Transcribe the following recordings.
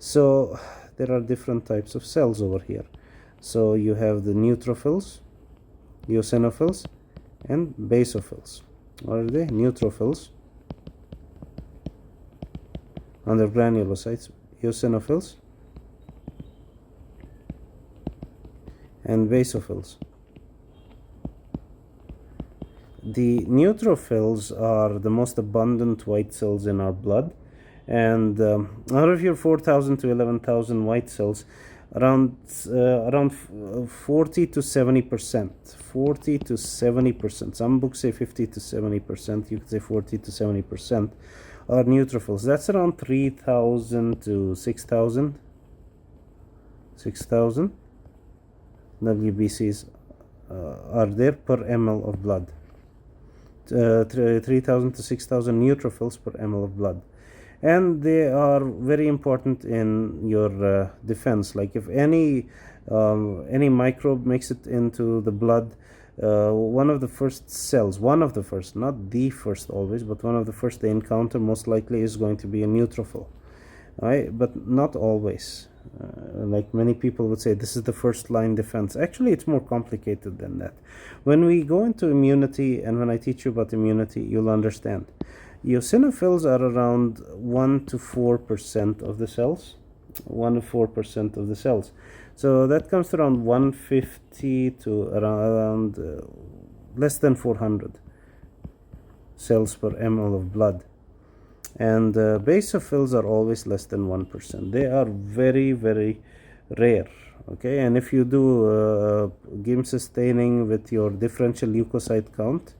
So there are different types of cells over here. So you have the neutrophils, eosinophils, and basophils. What are they? Neutrophils under granulocytes, eosinophils, and basophils. The neutrophils are the most abundant white cells in our blood, and out of your 4,000 to 11,000 white cells, around 40 to 70%. 40 to 70%. Some books say 50 to 70%. You could say 40 to 70% are neutrophils. That's around 3,000 to 6,000. 6,000 WBCs are there per ml of blood. 3,000 to 6,000 neutrophils per ml of blood. And they are very important in your defense. Like if any microbe makes it into the blood, one of the first cells, not the first always, but one of the first they encounter most likely is going to be a neutrophil, right? But not always. Like many people would say, this is the first line defense. Actually, it's more complicated than that. When we go into immunity, and when I teach you about immunity, you'll understand. Eosinophils are around 1 to 4% of the cells. 1 to 4% of the cells. So that comes to around 150 to around less than 400 cells per ml of blood. And basophils are always less than 1%. They are very, very rare. Okay, and if you do Giemsa staining with your differential leukocyte count,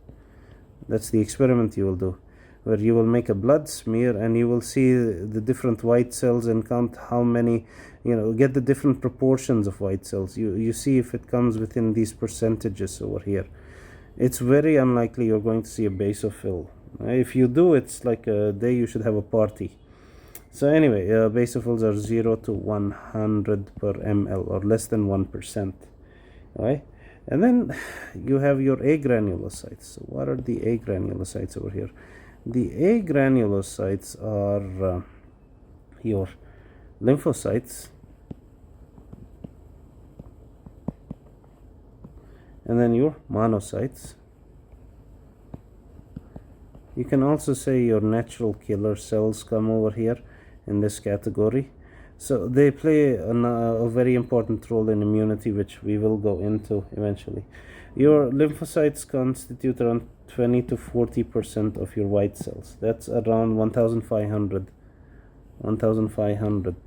that's the experiment you will do, where you will make a blood smear and you will see the different white cells and count how many, get the different proportions of white cells. You see if it comes within these percentages over here. It's very unlikely you're going to see a basophil. If you do, it's like a day you should have a party. So anyway, basophils are 0 to 100 per ml, or less than 1%. Right? And then you have your agranulocytes. So what are the agranulocytes over here? The agranulocytes are your lymphocytes, and then your monocytes. You can also say your natural killer cells come over here in this category. So they play a very important role in immunity, which we will go into eventually. Your lymphocytes constitute around 20 to 40% of your white cells. That's around 1,500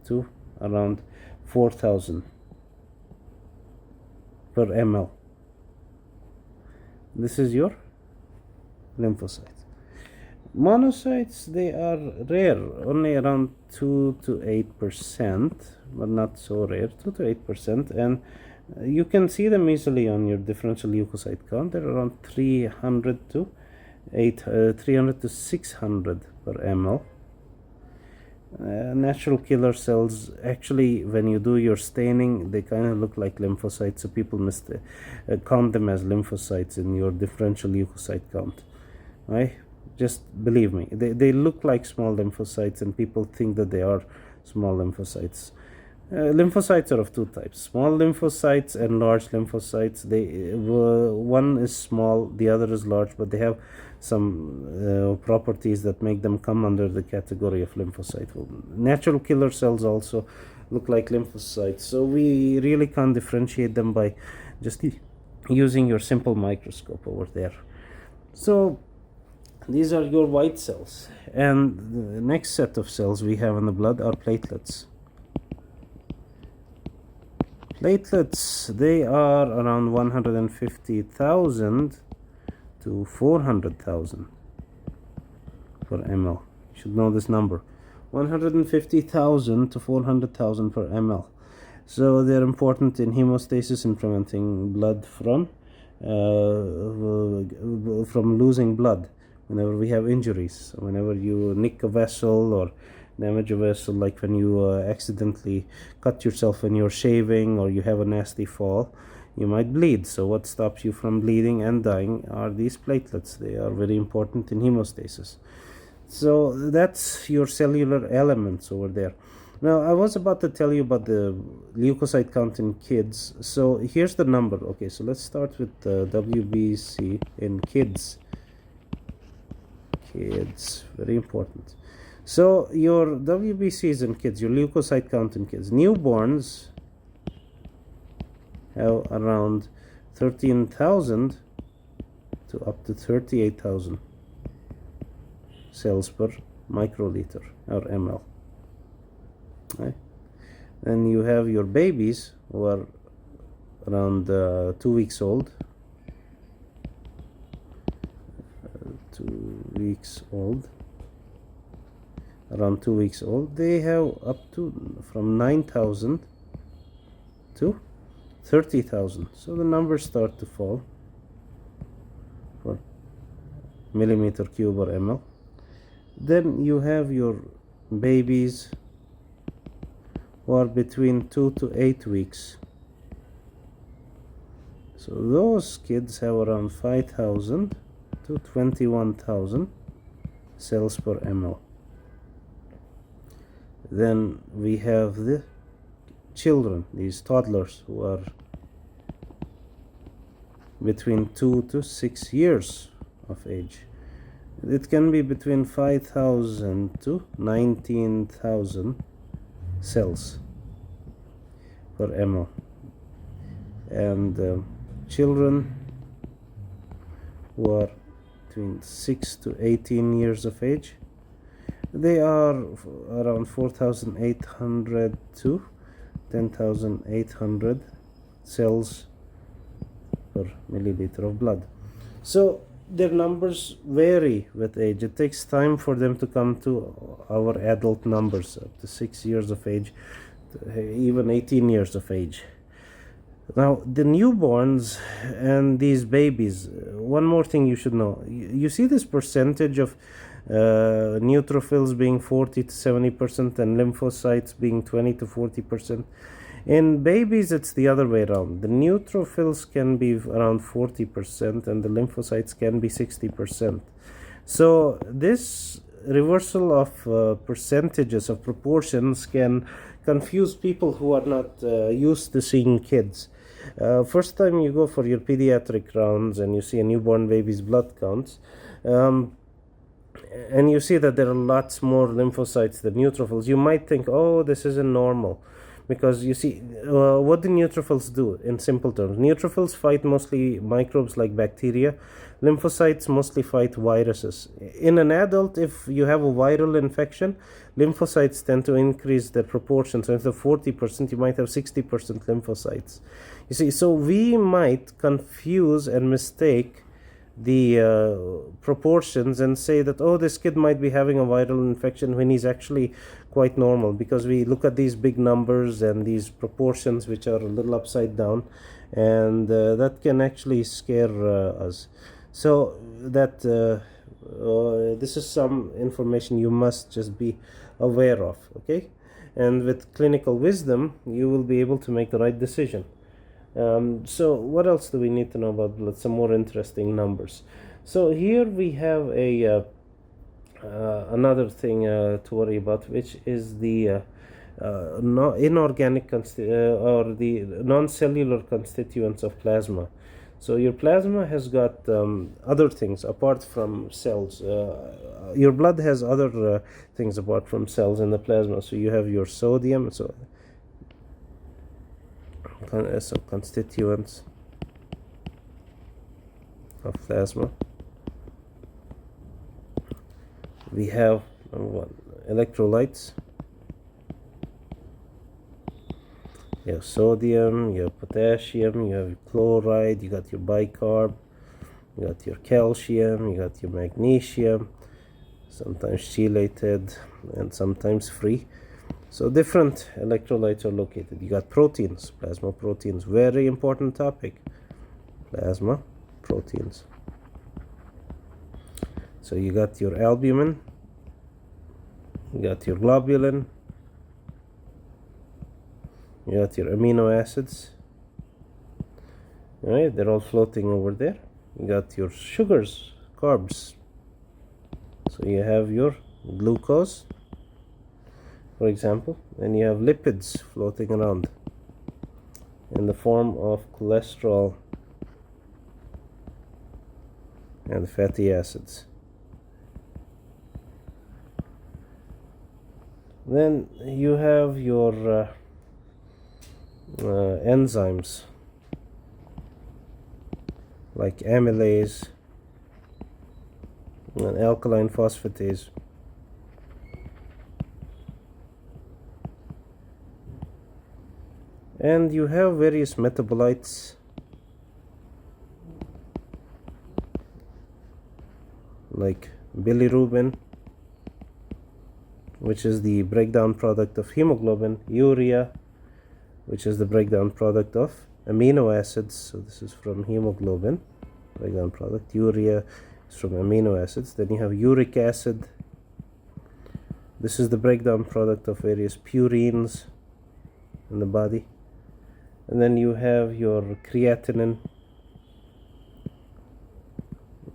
to around 4,000 per ml. This is your lymphocytes. Monocytes, they are rare, only around 2 to 8%, but not so rare, 2 to 8%, and you can see them easily on your differential leukocyte count. They're around 300 to 600 per ml. Natural killer cells, actually, when you do your staining, they kind of look like lymphocytes, so people count them as lymphocytes in your differential leukocyte count, right? Just believe me, they look like small lymphocytes, and people think that they are small lymphocytes. Lymphocytes are of two types: small lymphocytes and large lymphocytes. One is small, the other is large, but they have some properties that make them come under the category of lymphocyte. Natural killer cells also look like lymphocytes, so we really can't differentiate them by just using your simple microscope over there. So these are your white cells, and the next set of cells we have in the blood are platelets. Platelets, they are around 150,000 to 400,000 per ml. You should know this number: 150,000 to 400,000 per ml. So they're important in hemostasis and preventing blood from losing blood whenever we have injuries. Whenever you nick a vessel or damage a vessel, like when you accidentally cut yourself when you're shaving, or you have a nasty fall, you might bleed. So what stops you from bleeding and dying are these platelets. They are very important in hemostasis. So that's your cellular elements over there. Now, I was about to tell you about the leukocyte count in kids. So here's the number. Okay, so let's start with WBC in kids. Kids, very important. So your WBC is in kids, your leukocyte count in kids. Newborns have around 13,000 to up to 38,000 cells per microliter or ml. Right? Then you have your babies who are around 2 weeks old. 2 weeks old. Around 2 weeks old, they have up to from 9,000 to 30,000. So the numbers start to fall for millimeter cube or ml. Then you have your babies who are between 2 to 8 weeks. So those kids have around 5,000 to 21,000 cells per ml. Then we have the children, these toddlers who are between 2 to 6 years of age. It can be between 5,000 to 19,000 cells per ml. And children who are between 6 to 18 years of age, they are around 4,800 to 10,800 cells per milliliter of blood. So their numbers vary with age. It takes time for them to come to our adult numbers, up to 6 years of age, even 18 years of age. Now, the newborns and these babies, one more thing you should know. You see this percentage of neutrophils being 40 to 70% and lymphocytes being 20 to 40%. In babies, it's the other way around. The neutrophils can be around 40% and the lymphocytes can be 60%. So this reversal of percentages of proportions can confuse people who are not used to seeing kids. First time you go for your pediatric rounds and you see a newborn baby's blood counts, and you see that there are lots more lymphocytes than neutrophils, you might think, oh, this isn't normal. Because you see, what do neutrophils do in simple terms? Neutrophils fight mostly microbes like bacteria. Lymphocytes mostly fight viruses. In an adult, if you have a viral infection, lymphocytes tend to increase their proportion. So instead of 40%, you might have 60% lymphocytes. You see, so we might confuse and mistake the proportions and say that, oh, this kid might be having a viral infection when he's actually quite normal, because we look at these big numbers and these proportions which are a little upside down, and that can actually scare us. So that this is some information you must just be aware of, okay? And with clinical wisdom, you will be able to make the right decision. So what else do we need to know about blood? Some more interesting numbers. So here we have a another thing to worry about, which is the inorganic or the non-cellular constituents of plasma. So your plasma has got other things apart from cells. Your blood has other things apart from cells in the plasma. So you have your sodium, so constituents of plasma. We have number one, electrolytes. You have sodium, you have potassium, you have chloride, you got your bicarb, you got your calcium, you got your magnesium, sometimes chelated and sometimes free. So different electrolytes are located. You got proteins, plasma proteins, very important topic. Plasma proteins. So you got your albumin, you got your globulin, you got your amino acids. All right, they're all floating over there. You got your sugars, carbs. So you have your glucose, for example, and you have lipids floating around in the form of cholesterol and fatty acids. Then you have your enzymes like amylase and alkaline phosphatase. And you have various metabolites like bilirubin, which is the breakdown product of hemoglobin, urea, which is the breakdown product of amino acids. So this is from hemoglobin, breakdown product. Urea is from amino acids. Then you have uric acid. This is the breakdown product of various purines in the body. And then you have your creatinine.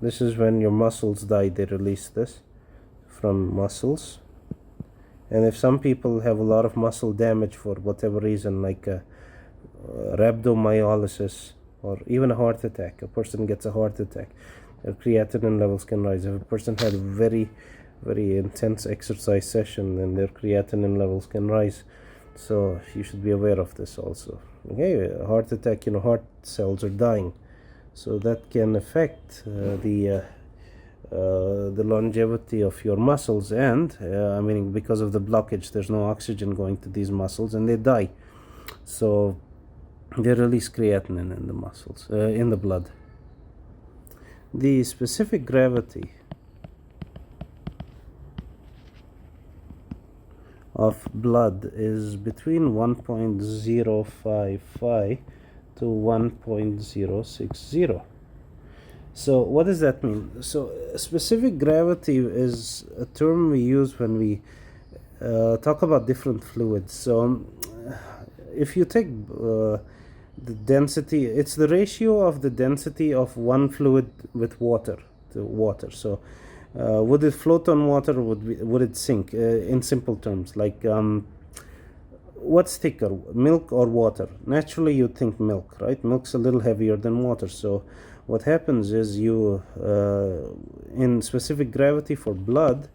This is when your muscles die, they release this from muscles. And if some people have a lot of muscle damage for whatever reason, like rhabdomyolysis or even a heart attack, a person gets a heart attack, their creatinine levels can rise. If a person had a very, very intense exercise session, then their creatinine levels can rise. So you should be aware of this also. Okay, a heart attack, heart cells are dying. So that can affect the longevity of your muscles, and meaning because of the blockage, there's no oxygen going to these muscles and they die. So they release creatinine in the muscles, in the blood. The specific gravity of blood is between 1.055 to 1.060. So what does that mean? So specific gravity is a term we use when we talk about different fluids. So if you take the density, it's the ratio of the density of one fluid with water to water. So would it float on water, or would it sink? In simple terms, like what's thicker, milk or water? Naturally you'd think milk, right? Milk's a little heavier than water. So what happens is you in specific gravity for blood,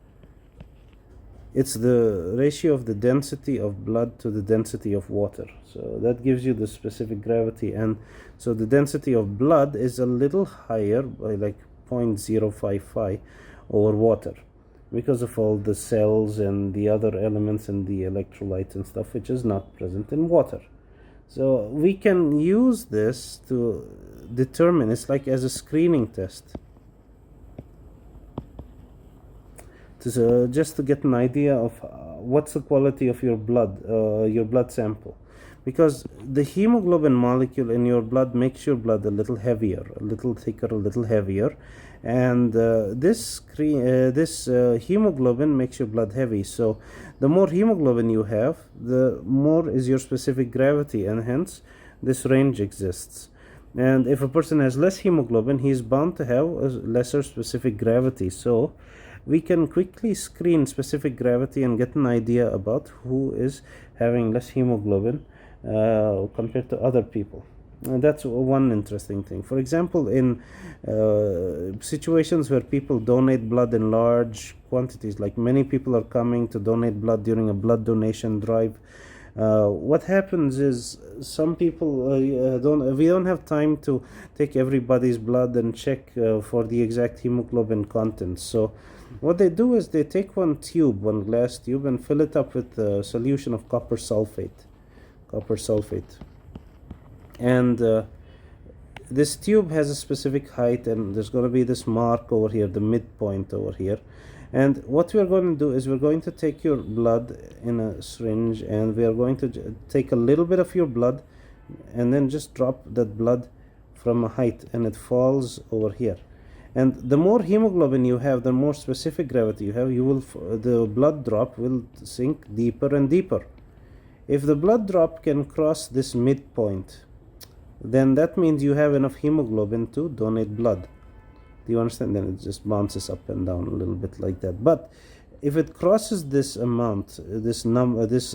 it's the ratio of the density of blood to the density of water. So that gives you the specific gravity. And so the density of blood is a little higher by like 0.055 over water, because of all the cells and the other elements and the electrolytes and stuff which is not present in water. So we can use this to determine, it's like as a screening test, just to get an idea of what's the quality of your blood sample, because the hemoglobin molecule in your blood makes your blood a little heavier, a little thicker, a little heavier, and this hemoglobin makes your blood heavy. So the more hemoglobin you have, the more is your specific gravity, and hence this range exists. And if a person has less hemoglobin, he is bound to have a lesser specific gravity. So we can quickly screen specific gravity and get an idea about who is having less hemoglobin compared to other people. And that's one interesting thing. For example, in situations where people donate blood in large quantities, like many people are coming to donate blood during a blood donation drive, what happens is some people we don't have time to take everybody's blood and check for the exact hemoglobin content. So what they do is they take one glass tube, and fill it up with a solution of copper sulfate. And this tube has a specific height, and there's going to be this mark over here, the midpoint over here. And what we're going to do is we're going to take your blood in a syringe, and we are going to take a little bit of your blood and then just drop that blood from a height, and it falls over here. And the more hemoglobin you have, the more specific gravity you have, the blood drop will sink deeper and deeper. If the blood drop can cross this midpoint, then that means you have enough hemoglobin to donate blood. Do you understand? Then it just bounces up and down a little bit like that. But if it crosses this amount, this